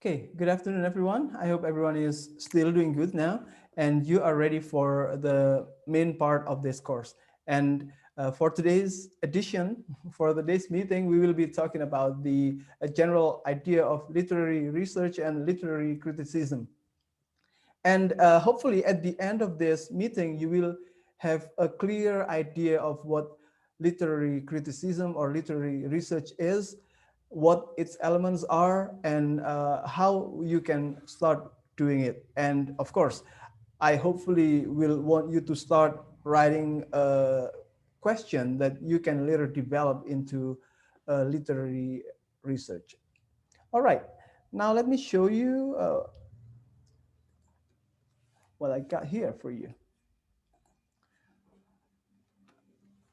Okay, good afternoon, everyone. I hope everyone is still doing good now and you are ready for the main part of this course. And for today's edition, for today's meeting, we will be talking about the general idea of literary research and literary criticism. And hopefully at the end of this meeting, you will have a clear idea of what literary criticism or literary research is, what its elements are, and how you can start doing it. And of course, I hopefully will want you to start writing a question that you can later develop into literary research. All right, now let me show you what I got here for you.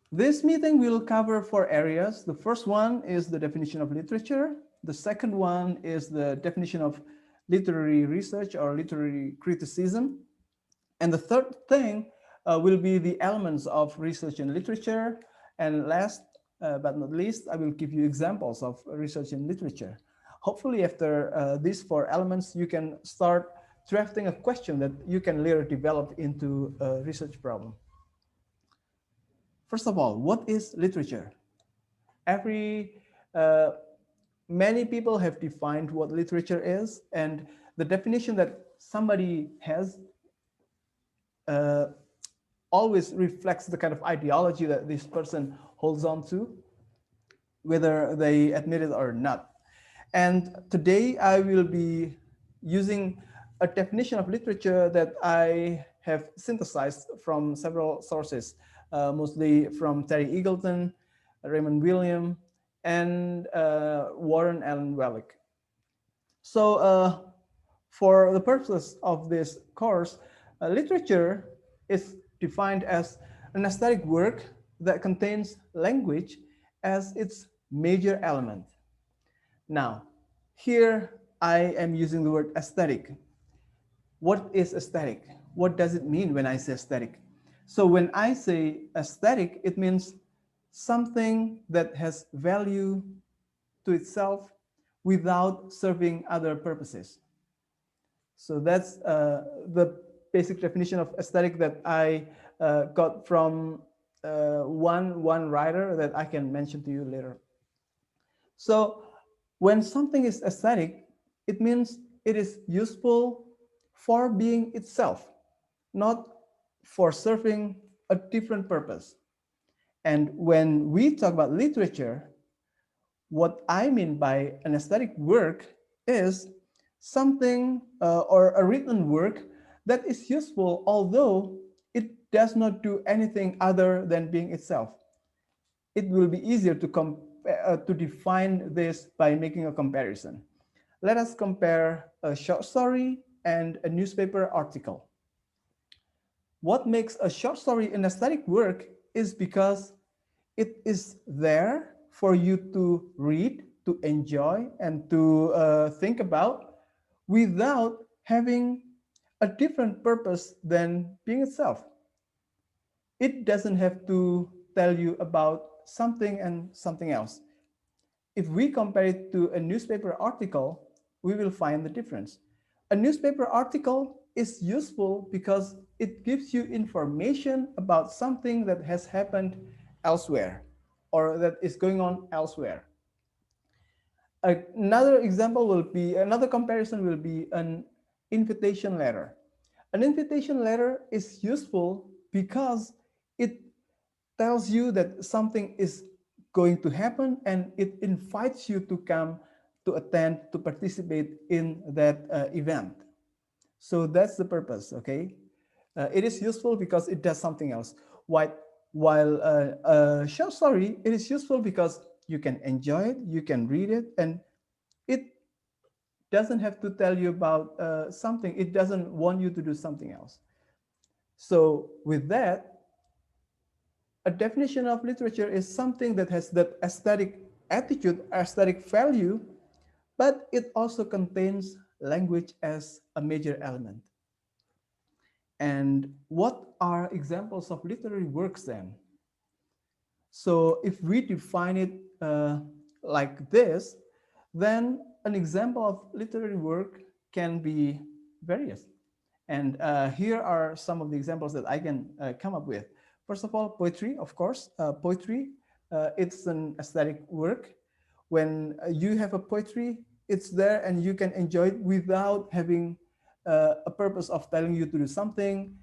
This meeting will cover four areas. The first one is the definition of literature. The second one is the definition of literary research or literary criticism. And the third thing will be the elements of research in literature. And last but not least, I will give you examples of research in literature. Hopefully after these four elements, you can start drafting a question that you can later develop into a research problem. First of all, what is literature? Every Many people have defined what literature is, and the definition that somebody has uh, always reflects the kind of ideology that this person holds on to, whether they admit it or not. And today I will be using a definition of literature that I have synthesized from several sources, mostly from Terry Eagleton, Raymond William, and Warren Allen Wellick. So for the purposes of this course, literature is defined as an aesthetic work that contains language as its major element. Now, here I am using the word aesthetic. What is aesthetic? What does it mean when I say aesthetic? So when I say aesthetic, it means something that has value to itself without serving other purposes. So that's the basic definition of aesthetic that I got from one writer that I can mention to you later. So when something is aesthetic, it means it is useful for being itself, not for serving a different purpose. And when we talk about literature, what I mean by an aesthetic work is something or a written work that is useful, although it does not do anything other than being itself. It will be easier to define this by making a comparison. Let us compare a short story and a newspaper article. What makes a short story an aesthetic work is because it is there for you to read, to enjoy, and to think about without having a different purpose than being itself. It doesn't have to tell you about something and something else. If we compare it to a newspaper article, we will find the difference. A newspaper article is useful because it gives you information about something that has happened elsewhere or that is going on elsewhere. Another comparison will be an invitation letter. An invitation letter is useful because it tells you that something is going to happen and it invites you to come to attend, to participate in that event. So that's the purpose, okay? It is useful because it does something else. While a short story, it is useful because you can enjoy it, you can read it, and it doesn't have to tell you about something. It doesn't want you to do something else. So with that, a definition of literature is something that has that aesthetic attitude, aesthetic value, but it also contains language as a major element. And what are examples of literary works then? So if we define it like this, then an example of literary work can be various. And here are some of the examples that I can come up with. First of all, poetry, of course. Poetry, it's an aesthetic work. When you have a poetry, it's there and you can enjoy it without having a purpose of telling you to do something,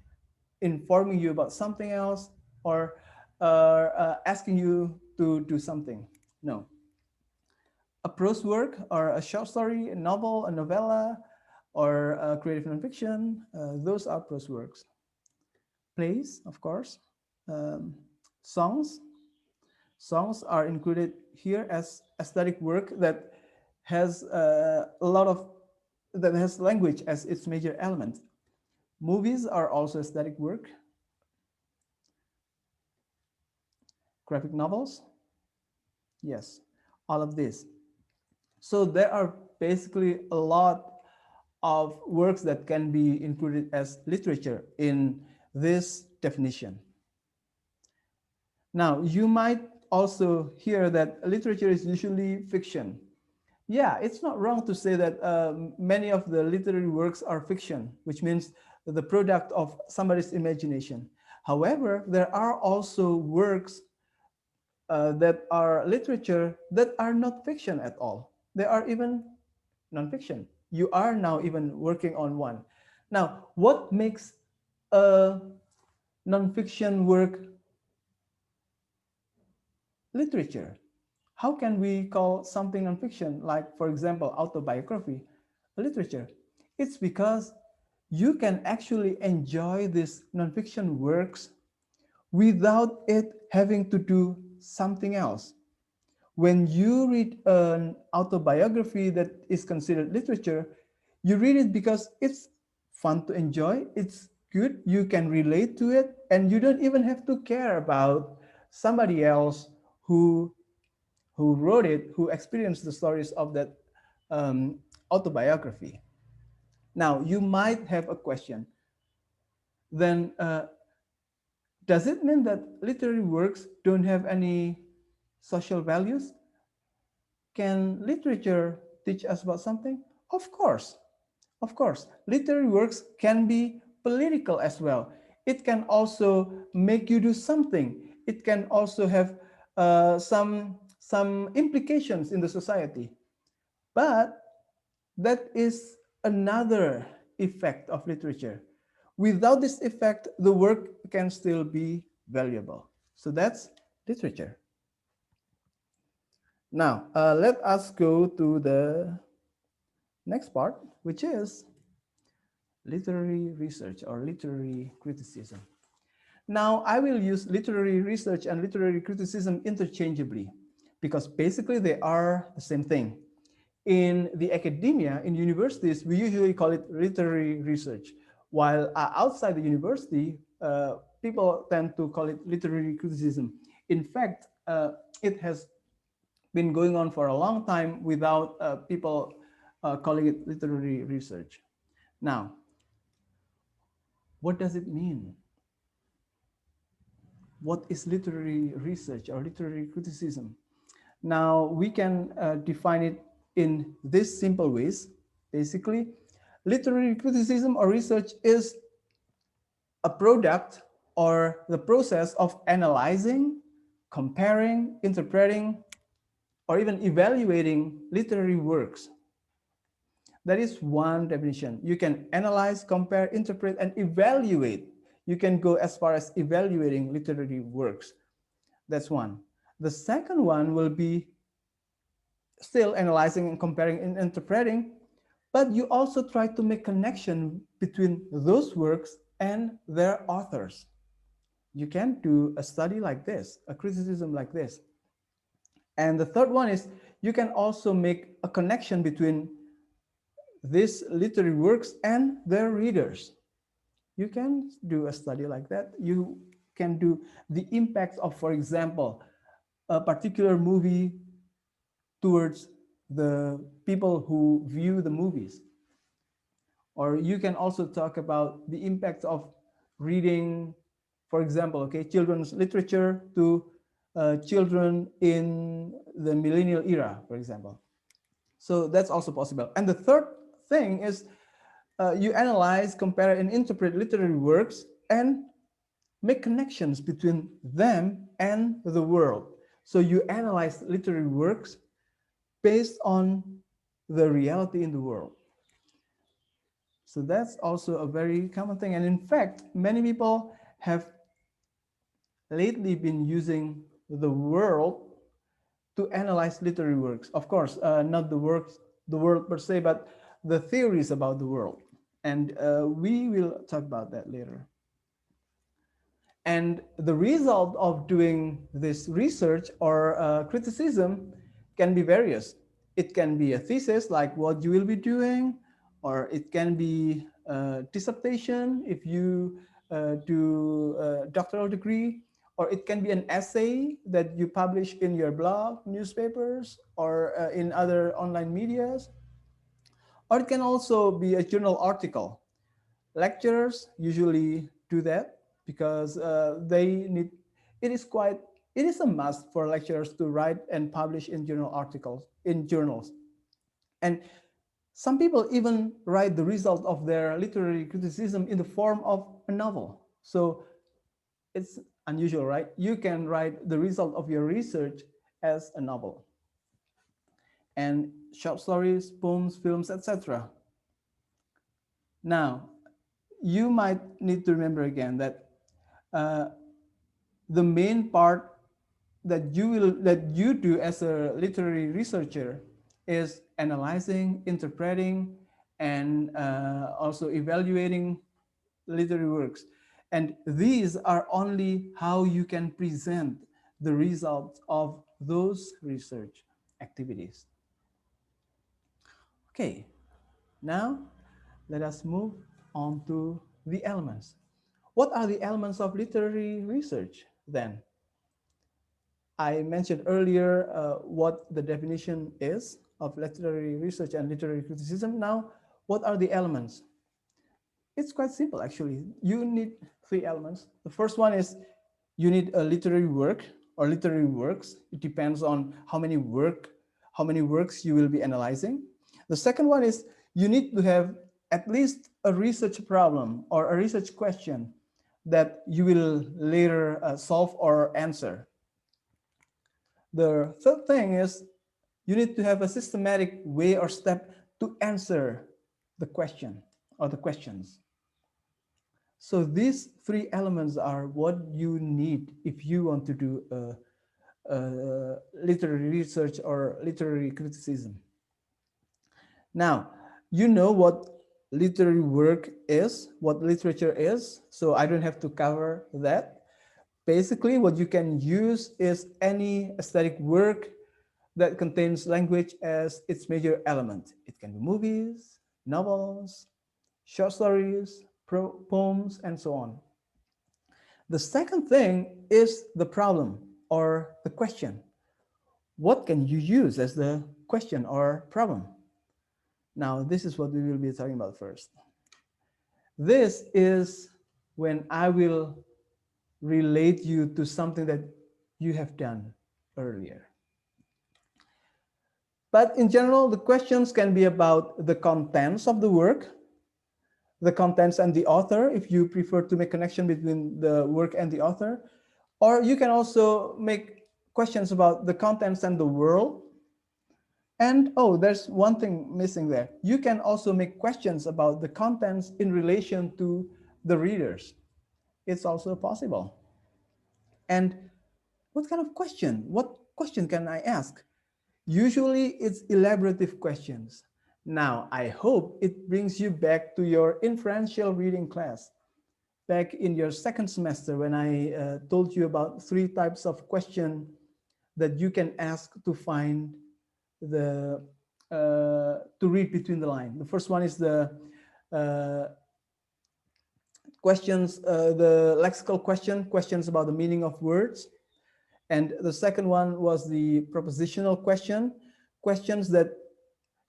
informing you about something else, or asking you to do something. No. A prose work or a short story, a novel, a novella, or creative nonfiction, those are prose works. Plays, of course. Um, songs. Songs are included here as aesthetic work that has a lot of, that has language as its major element. Movies are also aesthetic work. Graphic novels, yes, all of this. So there are basically a lot of works that can be included as literature in this definition. Now, you might also hear that literature is usually fiction. Yeah, it's not wrong to say that many of the literary works are fiction, which means the product of somebody's imagination. However, there are also works that are literature that are not fiction at all. They are even nonfiction. You are now even working on one. Now, what makes a nonfiction work literature? How can we call something nonfiction, like, for example, autobiography, a literature? It's because you can actually enjoy these nonfiction works without it having to do something else. When you read an autobiography that is considered literature, you read it because it's fun to enjoy, it's good, you can relate to it, and you don't even have to care about somebody else who wrote it, who experienced the stories of that autobiography. Now, you might have a question. Then, does it mean that literary works don't have any social values? Can literature teach us about something? Of course. Of course. Literary works can be political as well. It can also make you do something. It can also have some implications in the society. But that is another effect of literature. Without this effect, the work can still be valuable. So that's literature. Now, let us go to the next part, which is literary research or literary criticism. Now, I will use literary research and literary criticism interchangeably because basically they are the same thing. In the academia, in universities, we usually call it literary research, while outside the university, people tend to call it literary criticism. In fact, it has been going on for a long time without people calling it literary research. Now, what does it mean? What is literary research or literary criticism? Now, we can define it in these simple ways. Basically, literary criticism or research is a product or the process of analyzing, comparing, interpreting, or even evaluating literary works. That is one definition. You can analyze, compare, interpret, and evaluate. You can go as far as evaluating literary works. That's one. The second one will be still analyzing and comparing and interpreting, but you also try to make connection between those works and their authors. You can do a study like this, a criticism like this. And the third one is you can also make a connection between these literary works and their readers. You can do a study like that. You can do the impact of, for example, a particular movie towards the people who view the movies. Or you can also talk about the impact of reading, for example, okay, children's literature to children in the millennial era, for example. So that's also possible. And the third thing is you analyze, compare, and interpret literary works and make connections between them and the world. So you analyze literary works based on the reality in the world. So that's also a very common thing. And in fact, many people have lately been using the world to analyze literary works. Of course, not the works, the world per se, but the theories about the world. And we will talk about that later. And the result of doing this research or criticism can be various. It can be a thesis, like what you will be doing, or it can be a dissertation if you do a doctoral degree, or it can be an essay that you publish in your blog, newspapers, or in other online medias, or it can also be a journal article. Lecturers usually do that because they need, it is quite, it is a must for lecturers to write and publish in journal articles, in journals. And some people even write the result of their literary criticism in the form of a novel. So it's unusual, right? You can write the result of your research as a novel. And short stories, poems, films, etc. Now, you might need to remember again that uh, the main part that you do as a literary researcher is analyzing, interpreting, and also evaluating literary works. And these are only how you can present the results of those research activities. Okay, now let us move on to the elements. What are the elements of literary research then? I mentioned earlier what the definition is of literary research and literary criticism. Now, what are the elements? It's quite simple, actually. You need three elements. The first one is you need a literary work or literary works. It depends on how many works you will be analyzing. The second one is you need to have at least a research problem or a research question that you will later solve or answer. The third thing is you need to have a systematic way or step to answer the question or the questions. So these three elements are what you need if you want to do literary research or literary criticism. Now, you know what literary work is, what literature is, so I don't have to cover that. Basically, what you can use is any aesthetic work that contains language as its major element. It can be movies, novels, short stories, poems, and so on. The second thing is the problem or the question. What can you use as the question or problem? Now, this is what we will be talking about first. This is when I will relate you to something that you have done earlier. But in general, the questions can be about the contents of the work, the contents and the author, if you prefer to make connection between the work and the author, or you can also make questions about the contents and the world. And oh, there's one thing missing there. You can also make questions about the contents in relation to the readers. It's also possible. And what kind of question? What question can I ask? Usually it's elaborative questions. Now, I hope it brings you back to your inferential reading class. Back in your second semester when I told you about three types of question that you can ask to find the, to read between the line. The first one is the questions, the lexical questions about the meaning of words. And the second one was the propositional question, questions that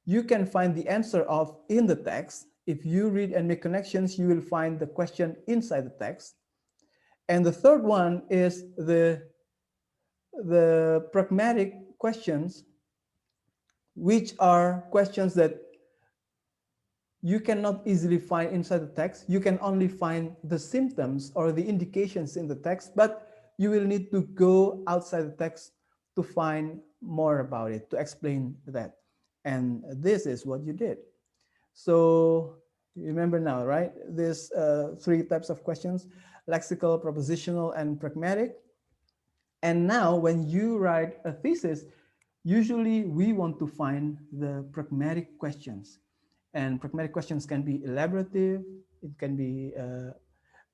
you can find the answer of in the text. If you read and make connections, you will find the question inside the text. And the third one is the pragmatic questions which are questions that you cannot easily find inside the text. You can only find the symptoms or the indications in the text, but you will need to go outside the text to find more about it, to explain that. And this is what you did. So you remember now, right? These three types of questions: lexical, propositional, and pragmatic. And now when you write a thesis, usually we want to find the pragmatic questions. And pragmatic questions can be elaborative, it can be,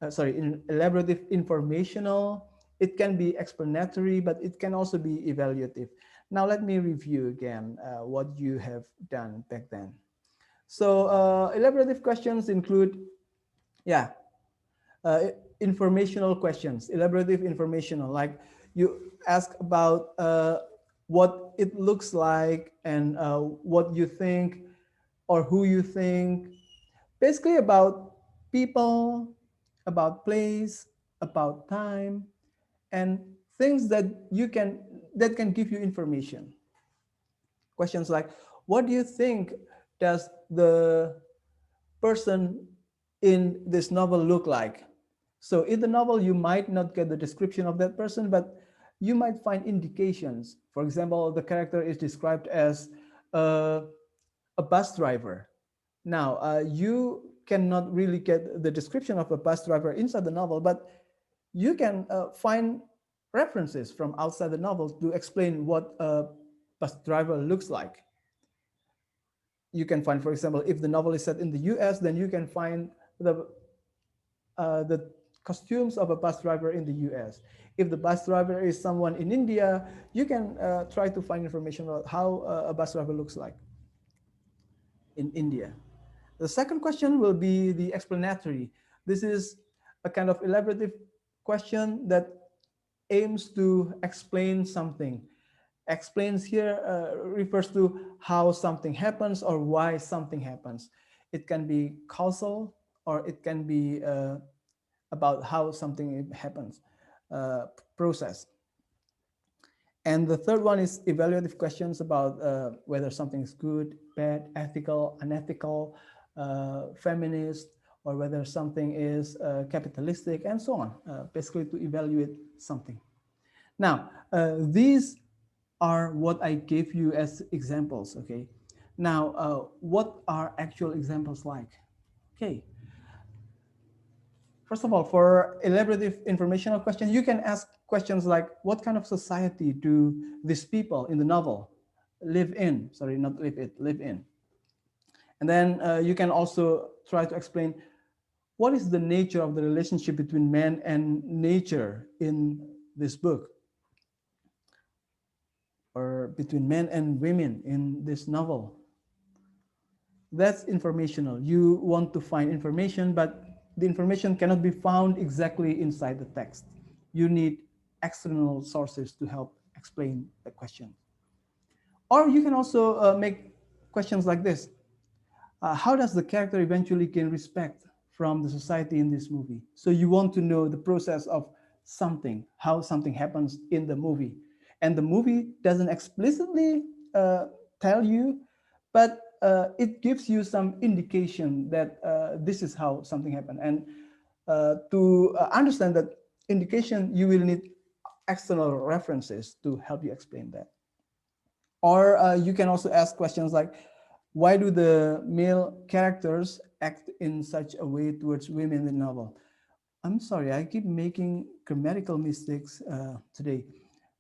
elaborative, informational, it can be explanatory, but it can also be evaluative. Now let me review again what you have done back then. So elaborative questions include, yeah, uh, informational questions, elaborative informational, like you ask about what it looks like and what you think or who you think, basically about people, about place, about time, and things that you can that can give you information. Questions like, what do you think does the person in this novel look like? So in the novel, you might not get the description of that person, but you might find indications. For example, the character is described as uh, a bus driver. Now, you cannot really get the description of a bus driver inside the novel, but you can find references from outside the novel to explain what a bus driver looks like. You can find, for example, if the novel is set in the US, then you can find the costumes of a bus driver in the US. If the bus driver is someone in India, you can try to find information about how a bus driver looks like in India. The second question will be the explanatory. This is a kind of elaborative question that aims to explain something. Explains here refers to how something happens or why something happens. It can be causal or it can be about how something happens, process. And the third one is evaluative questions about whether something is good, bad, ethical, unethical, feminist, or whether something is capitalistic, and so on, basically to evaluate something. Now, these are what I gave you as examples, okay? Now, what are actual examples like? Okay, first of all, for elaborative informational questions, you can ask questions like, what kind of society do these people in the novel live in? Sorry, not live it, live in. And then you can also try to explain what is the nature of the relationship between man and nature in this book, or between men and women in this novel. That's informational. You want to find information, but the information cannot be found exactly inside the text. You need external sources to help explain the question. Or you can also make questions like this. How does the character eventually gain respect from the society in this movie? So you want to know the process of something, how something happens in the movie. And the movie doesn't explicitly tell you, but it gives you some indication that this is how something happened. And to understand that indication, you will need external references to help you explain that. Or you can also ask questions like, why do the male characters act in such a way towards women in the novel? I'm sorry, I keep making grammatical mistakes today.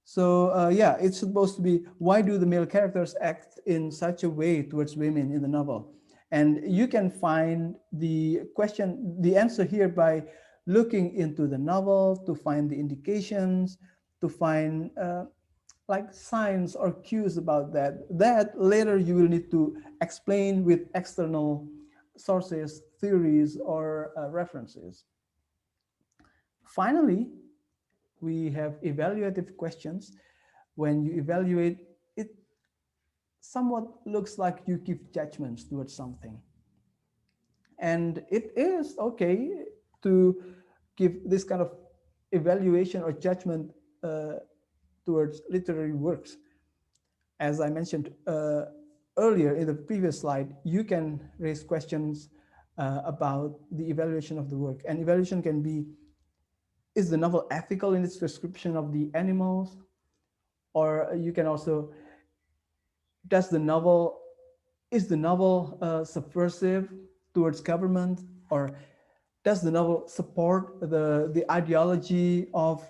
So yeah, it's supposed to be, why do the male characters act in such a way towards women in the novel? And you can find the question, the answer here by looking into the novel to find the indications, to find like signs or cues about that later you will need to explain with external sources, theories, or references. Finally, we have evaluative questions. When you evaluate, it somewhat looks like you give judgments towards something. And it is okay to give this kind of evaluation or judgment towards literary works. As I mentioned, earlier in the previous slide, you can raise questions about the evaluation of the work. And evaluation can be, is the novel ethical in its description of the animals? Or you can also, does the novel, is the novel subversive towards government? Or does the novel support the ideology of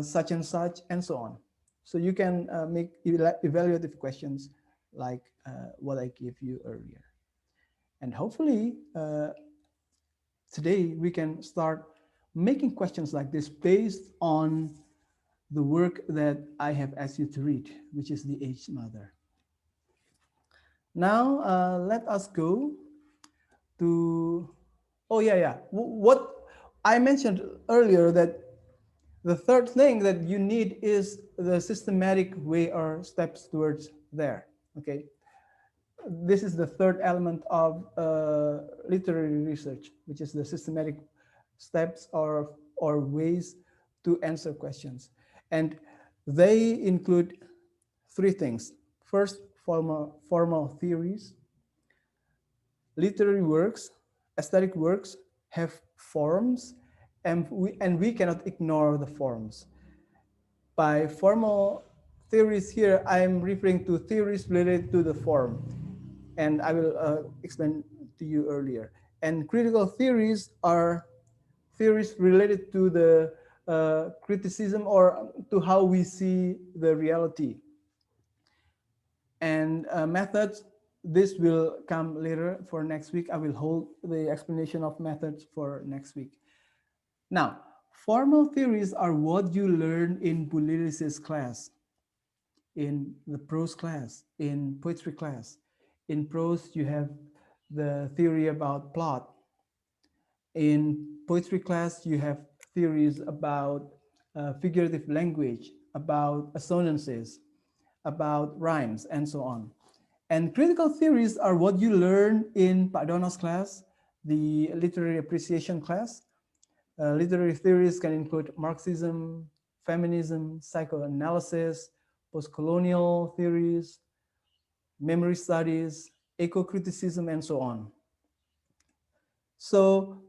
such and so on? So you can make evaluative questions like what I gave you earlier. And hopefully today we can start making questions like this based on the work that I have asked you to read, which is The Aged Mother. Now let us go to, oh yeah. What I mentioned earlier, that the third thing that you need is the systematic way or steps towards there, okay? This is the third element of literary research, which is the systematic steps or ways to answer questions. And they include three things. First, formal theories. Literary works, aesthetic works have forms, and we cannot ignore the forms. By formal theories here, I'm referring to theories related to the form, and I will explain to you earlier. And critical theories are theories related to the criticism or to how we see the reality. And methods, this will come later for next week. I will hold the explanation of methods for next week. Now, formal theories are what you learn in Boulelius's class, in the prose class, in poetry class. In prose, you have the theory about plot. In poetry class, you have theories about figurative language, about assonances, about rhymes, and so on. And critical theories are what you learn in Pak Dono's class, the literary appreciation class. Literary theories can include Marxism, feminism, psychoanalysis, post-colonial theories, memory studies, eco-criticism, and so on. So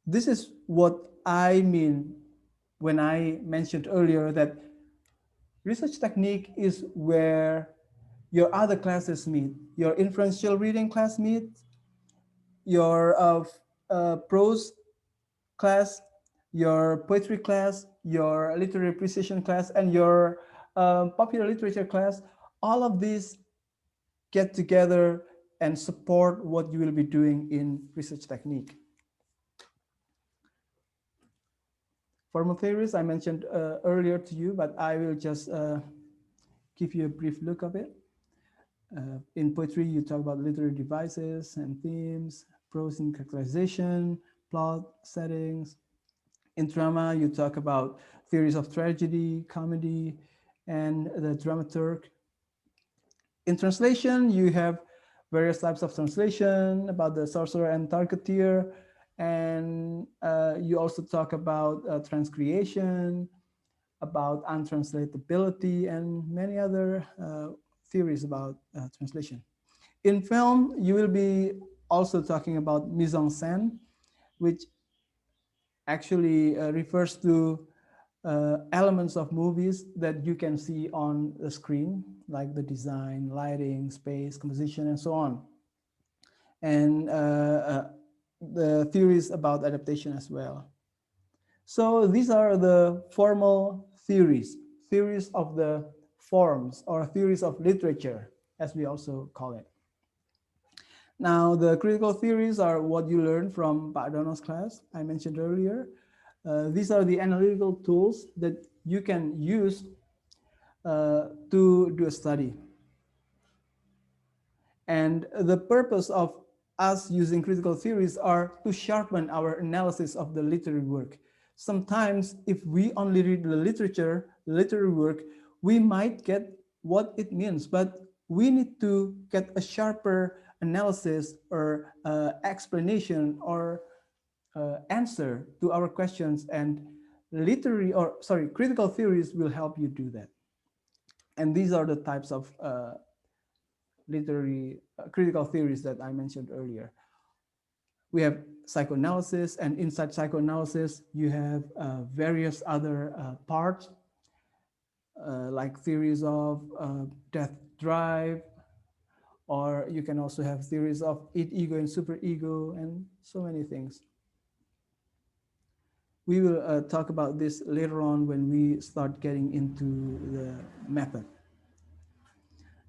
this is what I mean when I mentioned earlier that research technique is where your other classes meet. Your inferential reading class meets, your prose class, your poetry class, your literary appreciation class, and your popular literature class. All of these get together and support what you will be doing in research technique. Formal theories I mentioned earlier to you, but I will just give you a brief look of it. In poetry, you talk about literary devices and themes, prose and characterization, plot, settings. In drama, you talk about theories of tragedy, comedy, and the dramaturg. In translation, you have various types of translation about the sorcerer and targeteer, and you also talk about transcreation, about untranslatability, and many other theories about translation. In film, you will be also talking about mise en scène, which actually refers to elements of movies that you can see on the screen, like the design, lighting, space, composition, and so on. And the theories about adaptation as well. So these are the formal theories, theories of the forms or theories of literature, as we also call it. Now, the critical theories are what you learn from Pak Dono's class I mentioned earlier. These are the analytical tools that you can use to do a study. And the purpose of us using critical theories are to sharpen our analysis of the literary work. Sometimes if we only read the literary work, we might get what it means, but we need to get a sharper analysis or explanation or answer to our questions, and critical theories will help you do that. And these are the types of literary critical theories that I mentioned earlier. We have psychoanalysis, and inside psychoanalysis, you have various other parts, like theories of death drive, or you can also have theories of id, ego, and superego, and so many things. We will talk about this later on when we start getting into the method.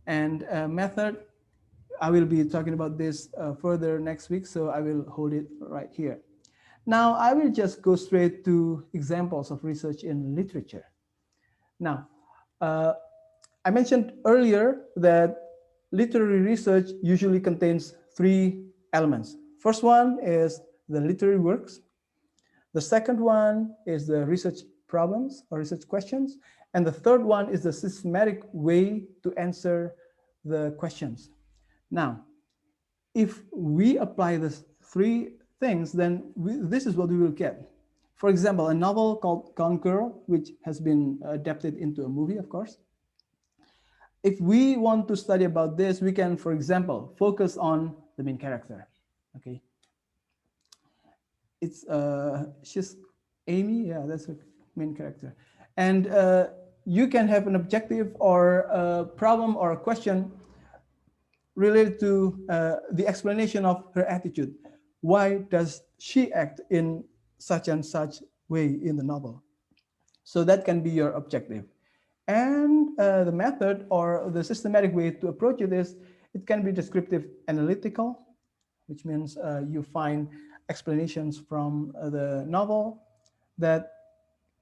And method, I will be talking about this further next week, so I will hold it right here. Now, I will just go straight to examples of research in literature. Now, I mentioned earlier that literary research usually contains three elements. First one is the literary works. The second one is the research problems or research questions. And the third one is the systematic way to answer the questions. Now, if we apply the three things, then this is what we will get. For example, a novel called Gone Girl, which has been adapted into a movie, of course. If we want to study about this, we can, for example, focus on the main character. Okay, it's she's Amy. Yeah, that's her main character, and you can have an objective or a problem or a question related to the explanation of her attitude. Why does she act in such and such way in the novel? So that can be your objective. And the method or the systematic way to approach it is, it can be descriptive analytical, which means you find explanations from the novel that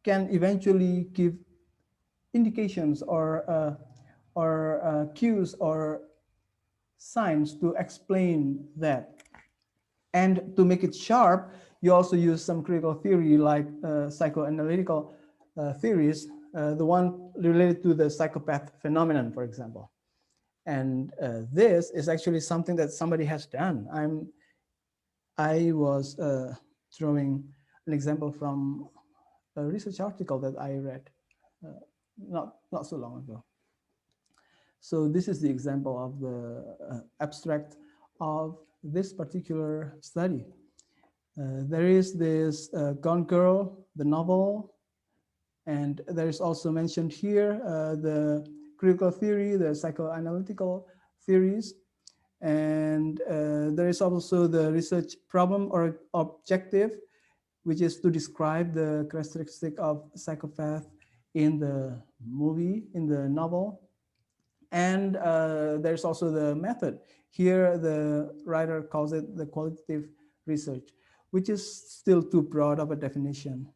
can eventually give indications or cues or signs to explain that. And to make it sharp, you also use some critical theory like psychoanalytical theories, the one related to the psychopath phenomenon, for example. And this is actually something that somebody has done. I was drawing an example from a research article that I read not so long ago. So this is the example of the abstract of this particular study. There is this Gone Girl, the novel, and there is also mentioned here the critical theory, the psychoanalytical theories, and there is also the research problem or objective, which is to describe the characteristic of psychopath in the movie, in the novel. And there's also the method. Here, the writer calls it the qualitative research, which is still too broad of a definition.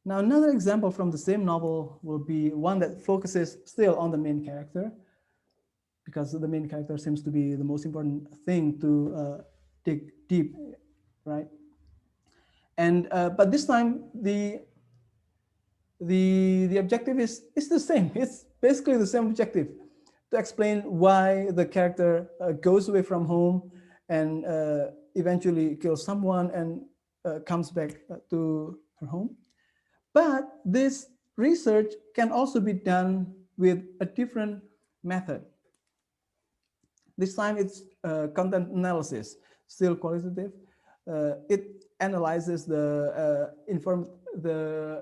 Now, another example from the same novel will be one that focuses still on the main character, because the main character seems to be the most important thing to dig deep, right? And but this time the objective is the same. It's basically the same objective, to explain why the character goes away from home and eventually kills someone and comes back to her home. But this research can also be done with a different method. This time it's content analysis, still qualitative. It analyzes the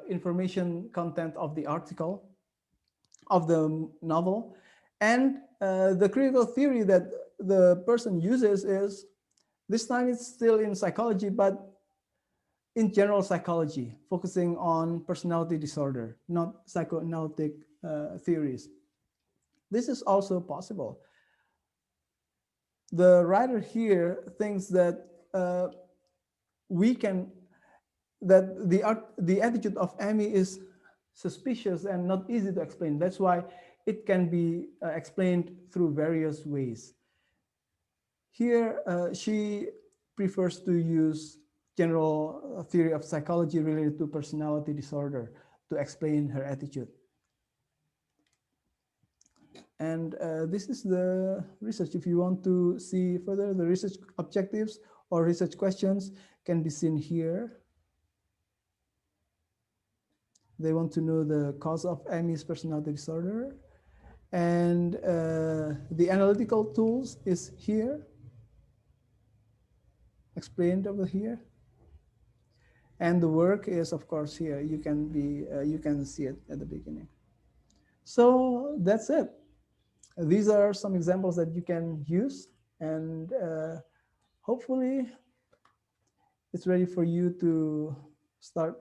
information content of the article, of the novel, and the critical theory that the person uses is, this time it's still in psychology, but in general psychology, focusing on personality disorder, not psychoanalytic theories. This is also possible. The writer here thinks that the attitude of Amy is suspicious and not easy to explain. That's why it can be explained through various ways. Here, she prefers to use general theory of psychology related to personality disorder to explain her attitude. And this is the research. If you want to see further, the research objectives or research questions can be seen here. They want to know the cause of Amy's personality disorder. And the analytical tools is here, explained over here. And the work is, of course, here. You can see it at the beginning. So that's it. These are some examples that you can use, and hopefully it's ready for you to start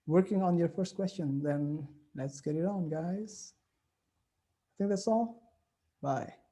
working on your first question. Then let's get it on, guys. I think that's all. Bye.